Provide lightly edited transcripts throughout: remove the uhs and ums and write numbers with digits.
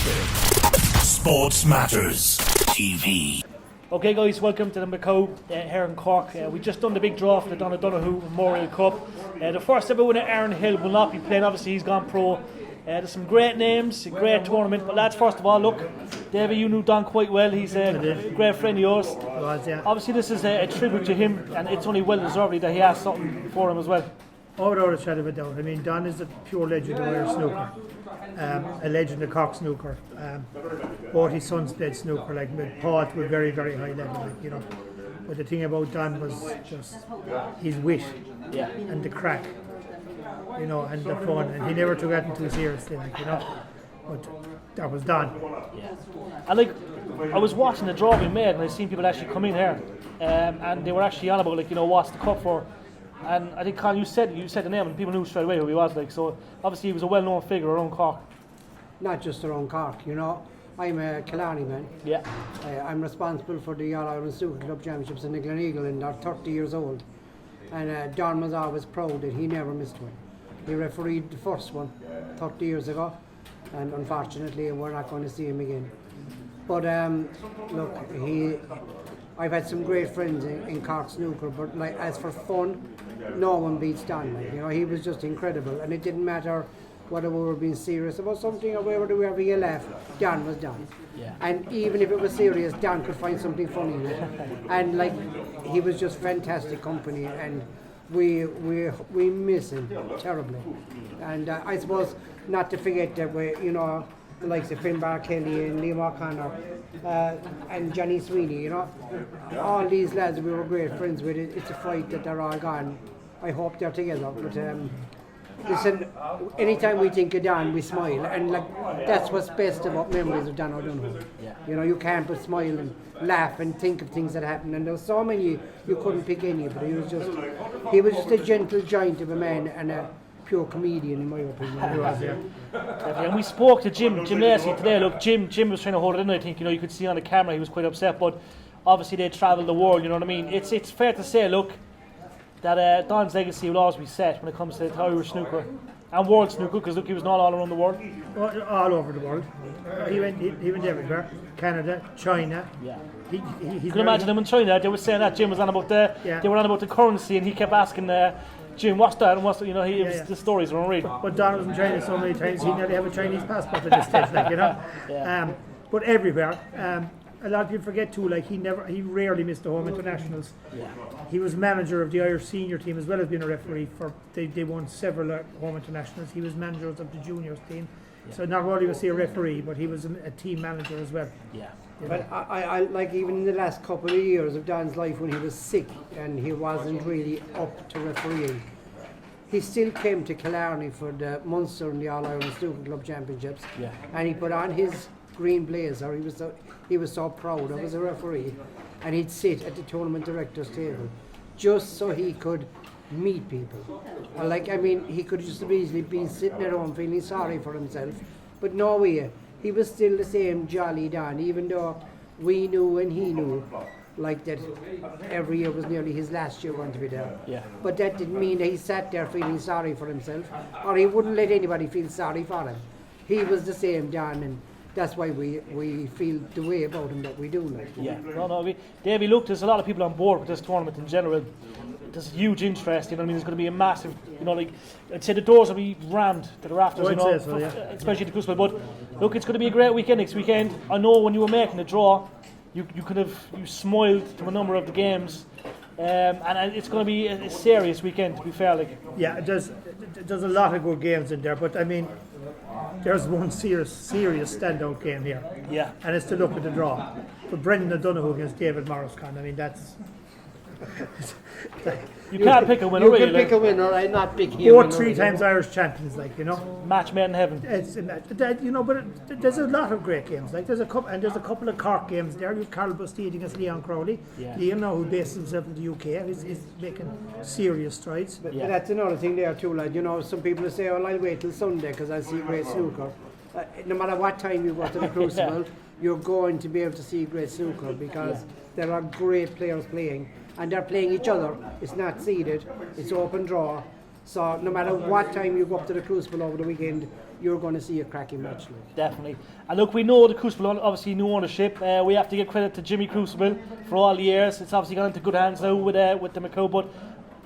Sports Matters TV. Okay guys, welcome to the Macau here in Cork. We just done the big draw for the Donna Donoghue Memorial Cup. The first ever winner, Aaron Hill, will not be playing. Obviously he's gone pro. There's some great names, a great tournament. But lads, first of all, look, David, you knew Don quite well. He's a great friend of yours. Obviously this is a tribute to him, and it's only well deserved that he has something for him as well. Oh, without a shadow of a doubt. I mean, Don is a pure legend of Irish snooker, a legend of Cork snooker. Both his sons played snooker, like with Paul, to a very, very high level, like, you know. But the thing about Don was just his wit and the crack, you know, and the fun, and he never took anything too seriously, like, you know. But that was Don. Yeah. And like, I was watching the draw we made, and I seen people actually come in here, and they were actually on about, like, you know, what's the cup for. And I think, Colin, you said the name, and people knew straight away who he was. Like, so obviously he was a well-known figure around Cork. Not just around Cork, you know. I'm a Killarney man. Yeah. I'm responsible for the All-Ireland Snooker Club Championships in the Gleneagle, and they're 30 years old. And Don was always proud that he never missed one. He refereed the first one 30 years ago, and unfortunately we're not going to see him again. But look, I've had some great friends in Cork snooker, but like, as for fun, no one beats Don. Like, you know, he was just incredible, and it didn't matter whether we were being serious about something or whether we laugh. Don was Don, and even if it was serious, Don could find something funny in it. And like, he was just fantastic company, and we miss him terribly. And I suppose not to forget that we, you know, the likes of Finbar Kelly and Liam O'Connor and Johnny Sweeney, you know, all these lads we were great friends with. It's a fight that they're all gone. I hope they're together. But listen, anytime we think of Don, we smile, and like, that's what's best about memories of Don O'Donoghue. You know, you can't but smile and laugh and think of things that happened. And there were so many you couldn't pick any, but he was just a gentle giant of a man and a pure comedian, in my opinion. He was, And we spoke to Jim Lacey today. Look, Jim was trying to hold it in. I think, you know, you could see on the camera he was quite upset, but obviously they travelled the world. You know what I mean? It's fair to say, look, that Don's legacy will always be set when it comes to Irish snooker and world snooker, because look, he was not all around the world. All over the world. He went everywhere. Canada, China. Yeah. You can imagine him in China. They were saying that Jim was on about they were on about the currency, and he kept asking Jim, what's that? And what's, you know, the stories were unreal. But Don was in China so many times, he nearly have a Chinese passport at this stage, like, you know. But everywhere. A lot of people forget too, like, he rarely missed the home internationals. He was manager of the Irish senior team as well as being a referee for. They won several home internationals. He was manager of the juniors team. So not only was he a referee, but he was a team manager as well. Yeah. But I like, even in the last couple of years of Don's life, when he was sick and he wasn't really up to refereeing, he still came to Killarney for the Munster and the All-Ireland Snooker Club Championships, and he put on his green blazer. He was so proud of as a referee, and he'd sit at the tournament director's table just so he could meet people. And like, I mean, he could just have easily been sitting at home feeling sorry for himself, but no way. He was still the same jolly Don, even though we knew and he knew, like, that every year was nearly his last year going to be there. But that didn't mean that he sat there feeling sorry for himself, or he wouldn't let anybody feel sorry for him. He was the same Don, and that's why we feel the way about him that we do. Like. Davey, look, there's a lot of people on board with this tournament in general. There's huge interest, you know what I mean? There's going to be a massive, you know, like, I'd say the doors will be rammed to the rafters, you know, especially the Crucible. But look, it's going to be a great weekend next weekend. I know when you were making the draw, you smiled to a number of the games, and it's going to be a serious weekend, to be fair. Like. Yeah, there's a lot of good games in there, but I mean, there's one serious standout game here. Yeah. And it's to look at the draw. For Brendan O'Donoghue against David Morriscon, I mean, that's... You can't pick a winner, You can pick a winner, and not pick him. Or 3 times Irish champions, like, you know. Match made in heaven. It's, you know, but there's a lot of great games. Like, there's a couple of Cork games there. You've Carl Bustede against Leon Crowley. Leon, now, who bases himself in the UK, is making serious strides. But that's another thing there too, like, you know, some people say, oh, I'll wait till Sunday because I see great snooker. No matter what time you go to the Crucible, you're going to be able to see great snooker, because there are great players playing, and they're playing each other. It's not seeded, it's open draw, So no matter what time you go up to the Crucible over the weekend, you're going to see a cracking match. Like. Definitely. And look, we know the Crucible, obviously new ownership. We have to give credit to Jimmy Crucible for all the years. It's obviously gone into good hands now with the Macau. But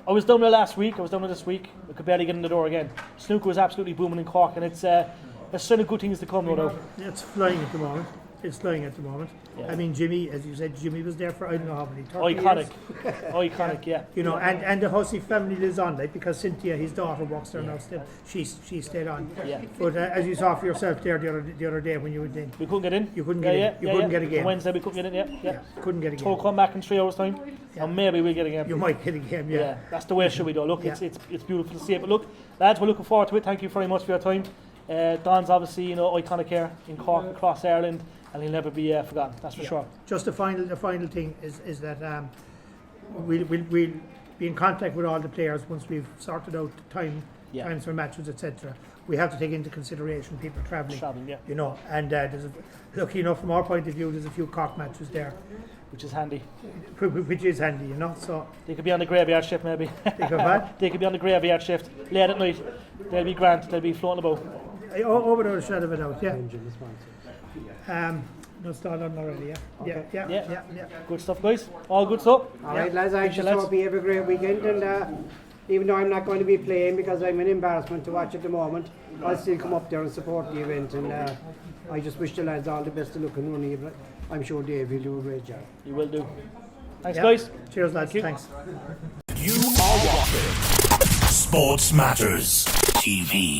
I was down there last week. I was down there this week. I could barely get in the door again. Snooker was absolutely booming in Cork, and it's there's certain good things to come now. It's flying at the moment. It's flying at the moment. Yeah. I mean, Jimmy, as you said, Jimmy was there for I don't know how many. 30 Iconic. years. Iconic, yeah. You know, and the Hussey family lives on, like, because Cynthia, his daughter, works there now still. She stayed on. Yeah. But as you saw for yourself there the other day when you went in, We couldn't get in. you couldn't get in. You couldn't get a game. Wednesday we couldn't get in, yeah. Couldn't get a So game. come back in 3 hours' time, and maybe we'll get a game. You might get a game, Yeah, that's the way it should be, though. Look, Yeah. it's beautiful to see it. But look, lads, we're looking forward to it. Thank you very much for your time. Don's obviously, iconic here in Cork, across Ireland, and he'll never be forgotten. That's for sure. Just the final thing is that we'll be in contact with all the players once we've sorted out times for matches, etc. We have to take into consideration people travelling. Yeah. You know, and from our point of view, there's a few Cork matches there, Which is handy. which is handy, you know. So They could be on the graveyard shift, maybe. they go back They could be on the graveyard shift late at night. They'll be grand. They'll be floating about. over the shadow of a doubt. No, start on already. Yeah. Good stuff, guys. All good stuff. All right, lads, I Thank you, just lads. hope you have a great weekend. And even though I'm not going to be playing because I'm an embarrassment to watch at the moment, I'll still come up there and support the event. And I just wish the lads all the best of luck and running it. I'm sure Dave will do a great job. You will do. Thanks, Yeah. guys. Cheers, lads. Thank you. Thanks. You are watching Sports Matters TV.